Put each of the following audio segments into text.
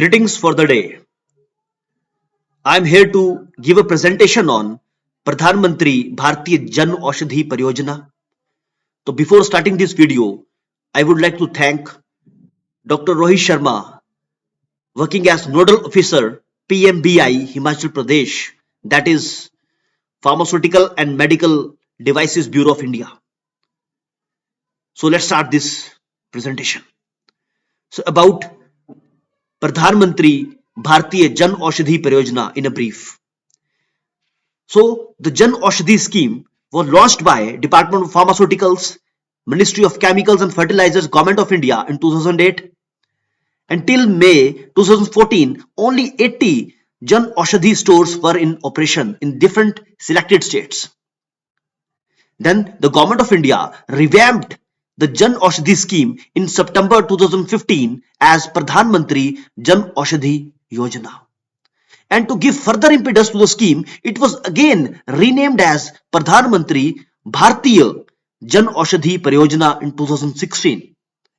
Greetings for the day. I am here to give a presentation on Pradhan Mantri Bhartiya Janaushadhi Pariyojana. So before starting this video, I would like to thank Dr. Rohit Sharma, working as Nodal Officer PMBI Himachal Pradesh, that is Pharmaceutical and Medical Devices Bureau of India. So let's start this presentation. So about Pradhan Mantri Bhartiya Janaushadhi Pariyojana in a brief. So the Janaushadhi scheme was launched by Department of Pharmaceuticals, Ministry of Chemicals and Fertilizers, Government of India in 2008. Until May 2014, only 80 Janaushadhi stores were in operation in different selected states. Then the Government of India revamped the Janaushadhi scheme in September 2015 as Pradhan Mantri Janaushadhi Yojana. And to give further impetus to the scheme, it was again renamed as Pradhan Mantri Bhartiya Janaushadhi Pariyojana in 2016.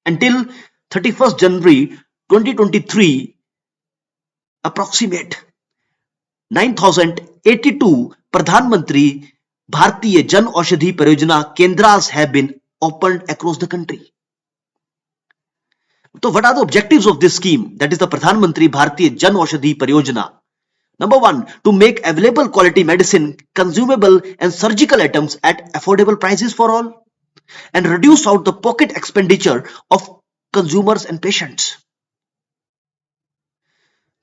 Until 31st January 2023, approximate 9,082 Pradhan Mantri Bhartiya Janaushadhi Pariyojana Kendras have been opened across the country. So what are the objectives of this scheme? That is the Pradhan Mantri Bhartiya Janaushadhi Pariyojana. Number one, to make available quality medicine, consumable and surgical items at affordable prices for all, and reduce out the pocket expenditure of consumers and patients.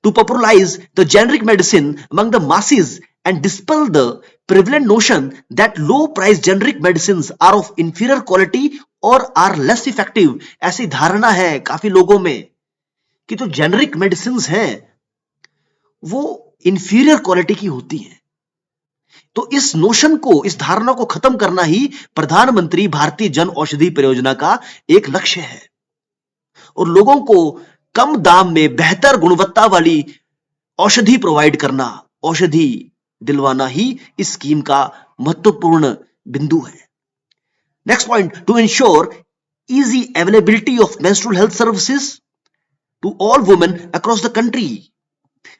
To popularize the generic medicine among the masses and dispel the prevalent notion that low-priced generic medicines are of inferior quality or are less effective. ऐसी धारणा है काफी लोगों में कि जो generic medicines हैं वो इंफीरियर क्वालिटी की होती हैं. तो इस नोशन को, इस धारणा को खत्म करना ही प्रधानमंत्री भारतीय जन औषधि परियोजना का एक लक्ष्य है और लोगों को कम दाम में बेहतर गुणवत्ता वाली औषधि प्रोवाइड करना, औषधि दिलवाना ही इस स्कीम का महत्वपूर्ण बिंदु है. Next point, to ensure easy availability of menstrual health services to all women across the country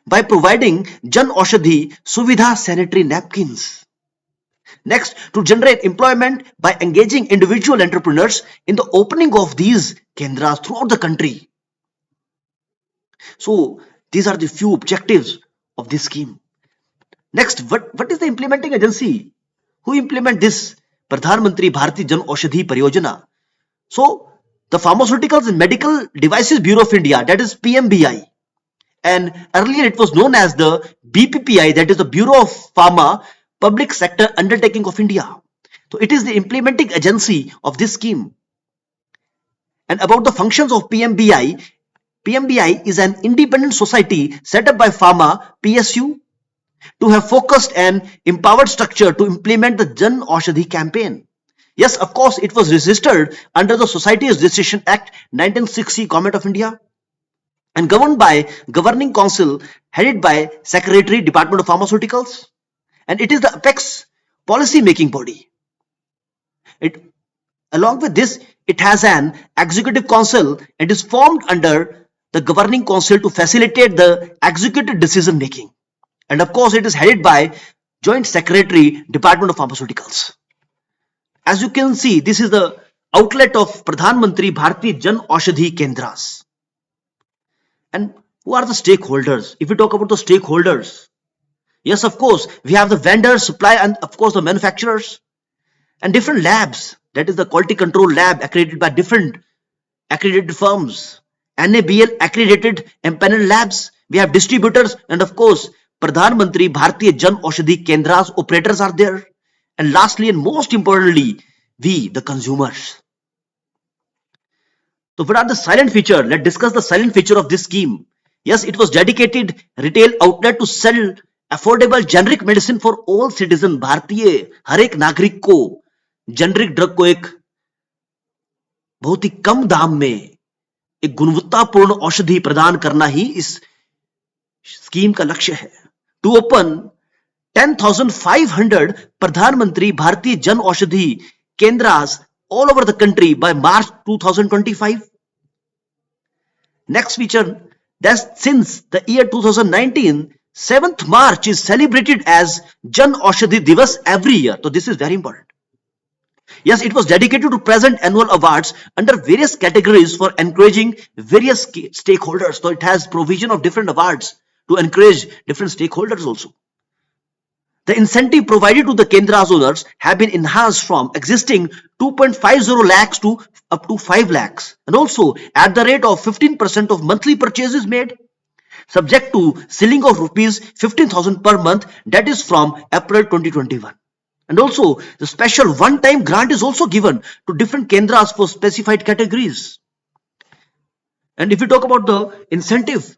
by providing Janaushadhi Suvidha sanitary napkins. Next, to generate employment by engaging individual entrepreneurs in the opening of these kendras throughout the country. So these are the few objectives of this scheme. Next, what is the implementing agency who implement this Pradhan Mantri Bhartiya Janaushadhi Pariyojana? So the Pharmaceuticals and Medical Devices Bureau of India, that is PMBI, and earlier it was known as the BPPI, that is the Bureau of Pharma Public Sector Undertaking of India. So it is the implementing agency of this scheme. And about the functions of PMBI, PMBI is an independent society set up by Pharma PSU to have focused and empowered structure to implement the Jan Aushadhi campaign. Yes, of course, it was registered under the Societies Registration Act 1960, Government of India, and governed by Governing Council headed by Secretary, Department of Pharmaceuticals, and it is the apex policy making body. Along with this, it has an executive council and is formed under the Governing Council to facilitate the executive decision making. And of course, it is headed by Joint Secretary, Department of Pharmaceuticals. As you can see, this is the outlet of Pradhan Mantri Bhartiya Janaushadhi Kendras. And who are the stakeholders? If we talk about the stakeholders, yes, of course, we have the vendors, supply, and of course the manufacturers and different labs. That is the quality control lab accredited by different accredited firms, NABL accredited and panel labs. We have distributors, and of course, Pradhan Mantri Bhartiya Janaushadhi Kendras operators are there. And lastly and most importantly, we, the consumers. So what are the silent feature? Let's discuss the silent feature of this scheme. Yes, it was dedicated retail outlet to sell affordable generic medicine for all citizens. भारतीय हर एक नागरिक को generic drug को एक बहुत ही कम दाम में एक गुणवत्तापूर्ण औषधि प्रदान करना ही इस स्कीम का लक्ष्य है. To open 10,500 Pradhan Mantri Bhartiya Janaushadhi Kendras all over the country by March 2025. Next feature, that since the year 2019, 7th March is celebrated as Jan Aushadhi Divas every year. So this is very important. Yes, it was dedicated to present annual awards under various categories for encouraging various stakeholders. So it has provision of different awards to encourage different stakeholders also. The incentive provided to the Kendra's owners have been enhanced from existing 2.50 lakhs to up to 5 lakhs, and also at the rate of 15% of monthly purchases made, subject to ceiling of rupees 15,000 per month, that is from April 2021. And also the special one-time grant is also given to different Kendras for specified categories. And if you talk about the incentive,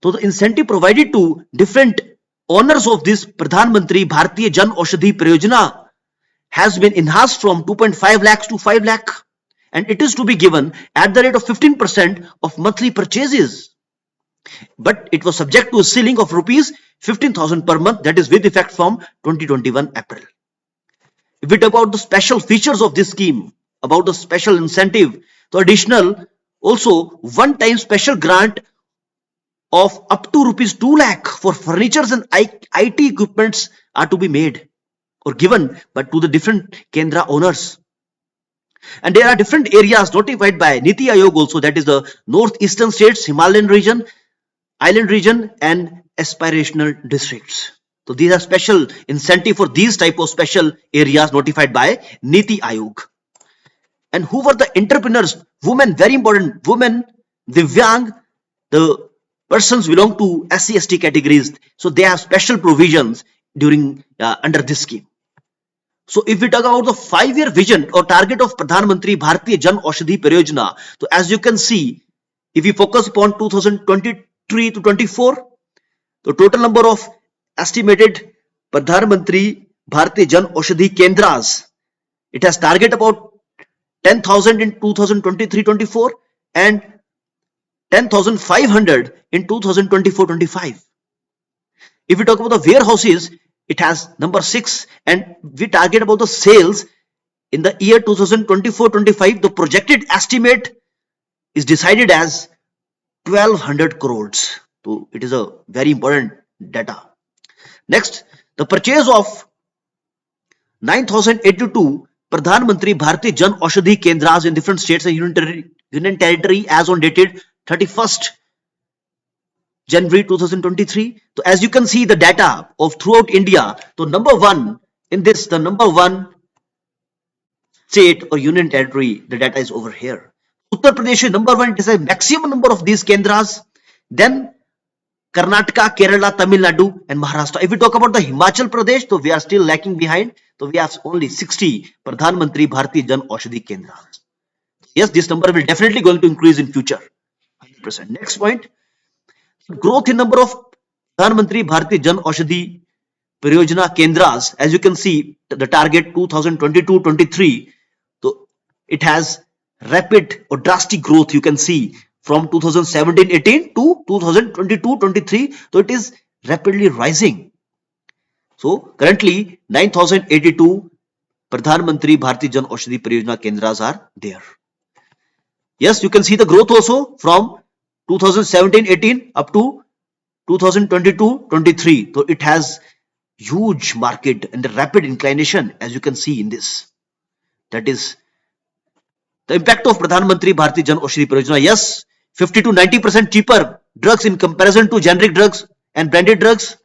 so the incentive provided to different owners of this Pradhan Mantri Bhartiya Janaushadhi Pariyojana has been enhanced from 2.5 lakhs to 5 lakh, and it is to be given at the rate of 15% of monthly purchases. But it was subject to a ceiling of rupees 15,000 per month, that is with effect from 2021 April. If we talk about the special features of this scheme, about the special incentive, the additional also one-time special grant of up to rupees 2 lakh for furnitures and IT equipments are to be made or given but to the different Kendra owners. And there are different areas notified by Niti Aayog also, that is the northeastern states, Himalayan region, island region and aspirational districts. So these are special incentive for these type of special areas notified by Niti Aayog. And who were the entrepreneurs? Women, very important. Women, Divyang, the persons belong to SC/ST categories. So they have special provisions during under this scheme. So if we talk about the 5-year vision or target of Pradhan Mantri Bhartiya Janaushadhi Pariyojana, so as you can see, if we focus upon 2023 to 24, the total number of estimated Pradhan Mantri Bhartiya Janaushadhi Kendras, it has target about 10,000 in 2023-24 and 10,500 in 2024-25. If we talk about the warehouses, it has number 6, and we target about the sales in the year 2024-25. The projected estimate is decided as 1,200 crores. So it is a very important data. Next, the purchase of 9,082 Pradhan Mantri Bhartiya Janaushadhi Kendras in different states and union territory as on dated 31st January 2023. So as you can see the data of throughout India, so number one in this, the number one state or union territory, the data is over here. Uttar Pradesh is number one, it is a maximum number of these Kendras. Then Karnataka, Kerala, Tamil Nadu and Maharashtra. If we talk about the Himachal Pradesh, so we are still lacking behind. So we have only 60 Pradhan Mantri Bhartiya Janaushadhi Kendras. Yes, this number will definitely going to increase in future. 100%. Next point, growth in number of Pradhan Mantri Bhartiya Janaushadhi Pariyojana Kendras. As you can see, the target 2022-23, so it has rapid or drastic growth. You can see from 2017-18 to 2022-23, so it is rapidly rising. So currently 9,082 Pradhan Mantri Bhartiya Janaushadhi Pariyojana Kendras are there. Yes, you can see the growth also from 2017-18 up to 2022-23. So it has huge market and a rapid inclination, as you can see in this. That is the impact of Pradhan Mantri Bhartiya Janaushadhi Pariyojana. Yes, 50 to 90% cheaper drugs in comparison to generic drugs and branded drugs.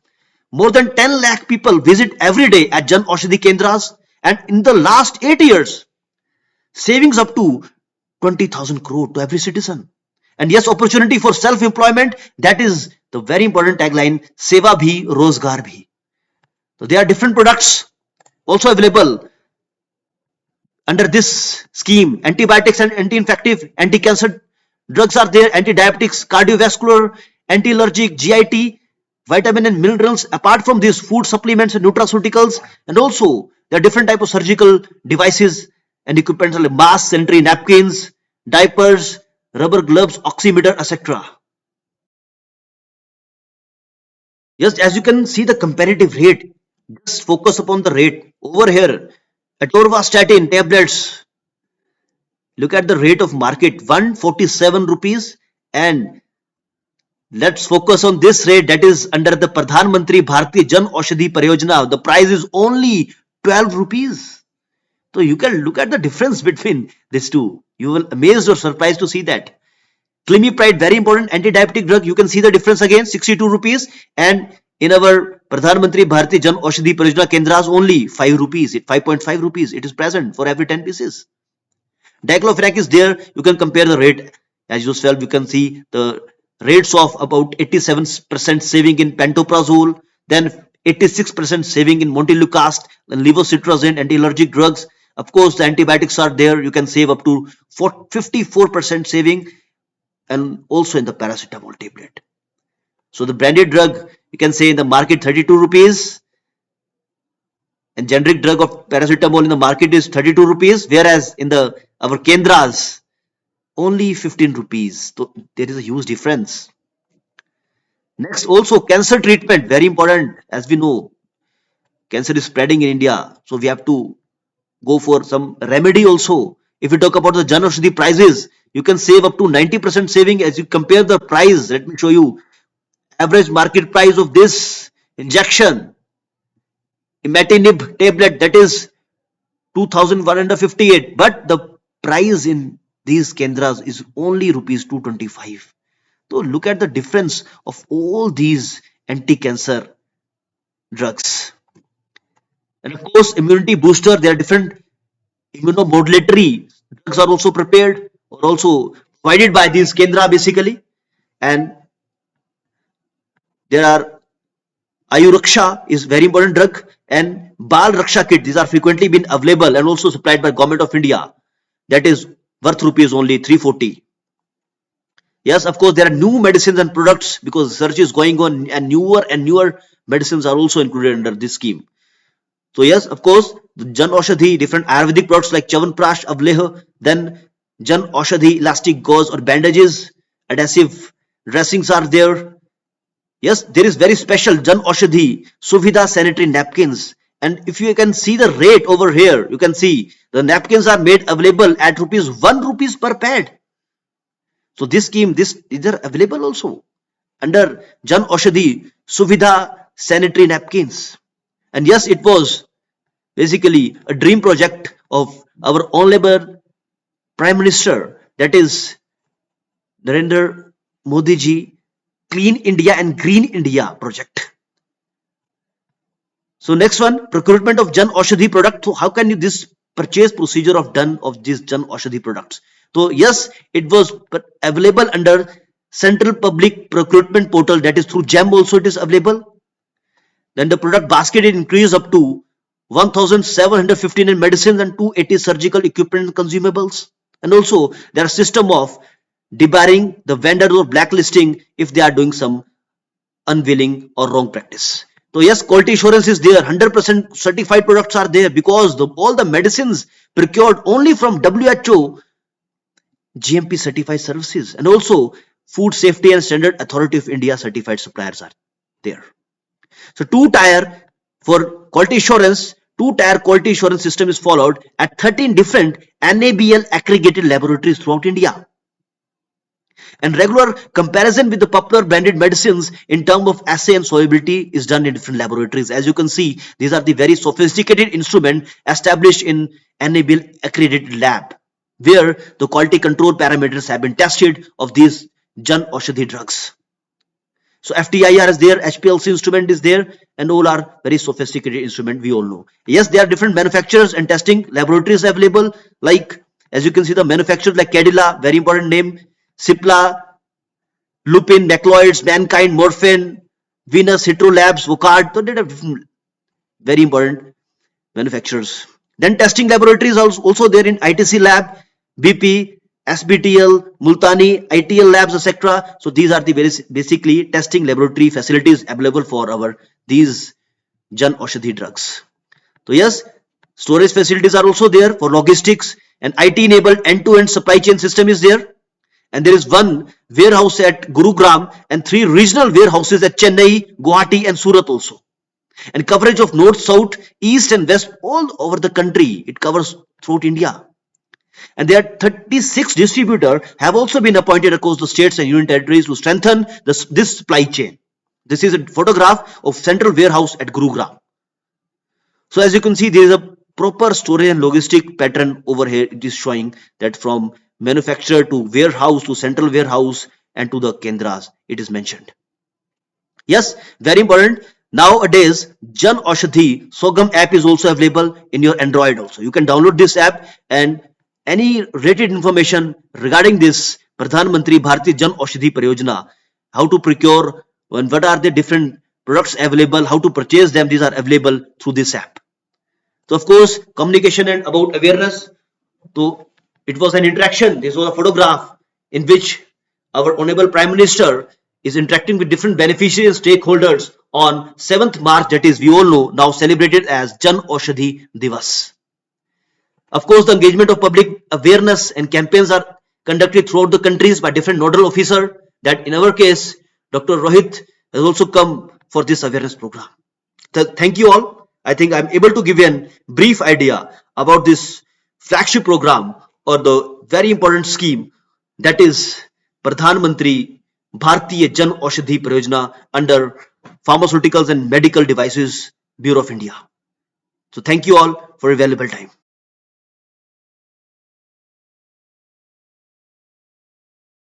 More than 10 lakh people visit every day at Janaushadhi Kendras, and in the last 8 years, savings up to 20,000 crore to every citizen. And yes, opportunity for self-employment, that is the very important tagline, Seva bhi, Rozgar bhi. So there are different products also available under this scheme. Antibiotics and anti-infective, anti-cancer drugs are there, anti-diabetics, cardiovascular, anti-allergic, GIT, vitamin and minerals. Apart from these, food supplements and nutraceuticals, and also there are different types of surgical devices and equipment like masks, sanitary napkins, diapers, rubber gloves, oximeter, etc. Yes, as you can see the comparative rate, just focus upon the rate over here. Atorvastatin tablets, look at the rate of market, 147 rupees, and Let's focus on this rate that is under the Pradhan Mantri Bhartiya Janaushadhi Pariyojana. The price is only 12 rupees. So you can look at the difference between these two. You will amazed or surprised to see that. Clemipride, very important anti-diabetic drug. You can see the difference again, 62 rupees. And in our Pradhan Mantri Bhartiya Janaushadhi Pariyojana Kendras only 5 rupees, 5.5 rupees. It is present for every 10 pieces. Diclofenac is there. You can compare the rate as usual. You can see the rates of about 87% saving in pantoprazole, then 86% saving in montelukast, then levocetirizine, anti-allergic drugs. Of course, the antibiotics are there. You can save up to 54% saving, and also in the paracetamol tablet. So the branded drug, you can say in the market 32 rupees, and generic drug of paracetamol in the market is 32 rupees, whereas in the our Kendras only 15 rupees. So there is a huge difference. Next, also cancer treatment, very important. As we know, cancer is spreading in India, so we have to go for some remedy also. If we talk about the Janaushadhi prices, you can save up to 90% saving as you compare the price. Let me show you average market price of this injection, imatinib tablet, that is 2158, but the price in these kendras is only rupees 225. So look at the difference of all these anti-cancer drugs. And of course, immunity booster, there are different immunomodulatory drugs are also prepared or also provided by these kendra basically. And there are Ayuraksha is very important drug, and Bal Raksha kit. These are frequently been available and also supplied by Government of India. That is worth rupees only 340. Yes, of course, there are new medicines and products because research is going on, and newer medicines are also included under this scheme. So yes, of course, the Jan Aushadhi, different Ayurvedic products like Chavanprash, Avleha, then Jan Aushadhi elastic gauze or bandages, adhesive dressings are there. Yes, there is very special Jan Aushadhi Suvidha sanitary napkins. And if you can see the rate over here, you can see the napkins are made available at rupees 1 rupees per pad. So this scheme, these are available also under Jan Aushadhi Suvidha sanitary napkins. And yes, it was basically a dream project of our honorable Prime Minister, that is Narendra Modi ji, Clean India and Green India project. So next one, procurement of Jan Aushadhi product. So how can you this purchase procedure of done of these Jan Aushadhi products? So yes, it was available under Central Public Procurement Portal, that is through GEM also it is available. Then the product basket is increased up to 1,715 in medicines and 280 surgical equipment and consumables. And also there are system of debarring the vendor or blacklisting if they are doing some unwilling or wrong practice. So yes, quality assurance is there. 100% certified products are there because all the medicines procured only from WHO GMP certified services, and also Food Safety and Standard Authority of India certified suppliers are there. So two-tier for quality assurance, two-tier quality assurance system is followed at 13 different NABL accredited laboratories throughout India. And regular comparison with the popular branded medicines in terms of assay and solubility is done in different laboratories. As you can see, these are the very sophisticated instruments established in NABL accredited lab, where the quality control parameters have been tested of these Jan Aushadhi drugs. So FTIR is there, HPLC instrument is there, and all are very sophisticated instrument, we all know. Yes, there are different manufacturers and testing laboratories available, like as you can see the manufacturers like Cadila, very important name, Cipla, Lupin, Macleods, Mankind, Morphin, Venus, Hitro Labs, Vocard. So they have different, very important manufacturers. Then testing laboratories are also there in ITC lab, BP, SBTL, Multani, ITL labs, etc. So these are the basically testing laboratory facilities available for our these Jan Aushadhi drugs. So yes, storage facilities are also there for logistics, and IT enabled end-to-end supply chain system is there. And there is one warehouse at Gurugram and 3 regional warehouses at Chennai, Guwahati and Surat also. And coverage of north, south, east and west all over the country. It covers throughout India. And there are 36 distributors have also been appointed across the states and union territories to strengthen this supply chain. This is a photograph of central warehouse at Gurugram. So as you can see, there is a proper storage and logistic pattern over here. It is showing that from manufacturer to warehouse to central warehouse and to the kendras, it is mentioned. Yes, very important. Nowadays, Jan Aushadhi Sogam app is also available in your Android also. You can download this app, and any related information regarding this Pradhan Mantri Bhartiya Janaushadhi Pariyojana, how to procure and what are the different products available, how to purchase them, these are available through this app. So of course, communication and about awareness. So it was an interaction. This was a photograph in which our Honorable Prime Minister is interacting with different beneficiaries and stakeholders on 7th March, that is, we all know, now celebrated as Jan Aushadhi Divas. Of course, the engagement of public awareness and campaigns are conducted throughout the countries by different nodal officers. That in our case, Dr. Rohit has also come for this awareness program. So thank you all. I think I'm able to give you a brief idea about this flagship program or the very important scheme, that is Pradhan Mantri Bhartiya Janaushadhi Pariyojana under Pharmaceuticals and Medical Devices Bureau of India. So thank you all for your valuable time.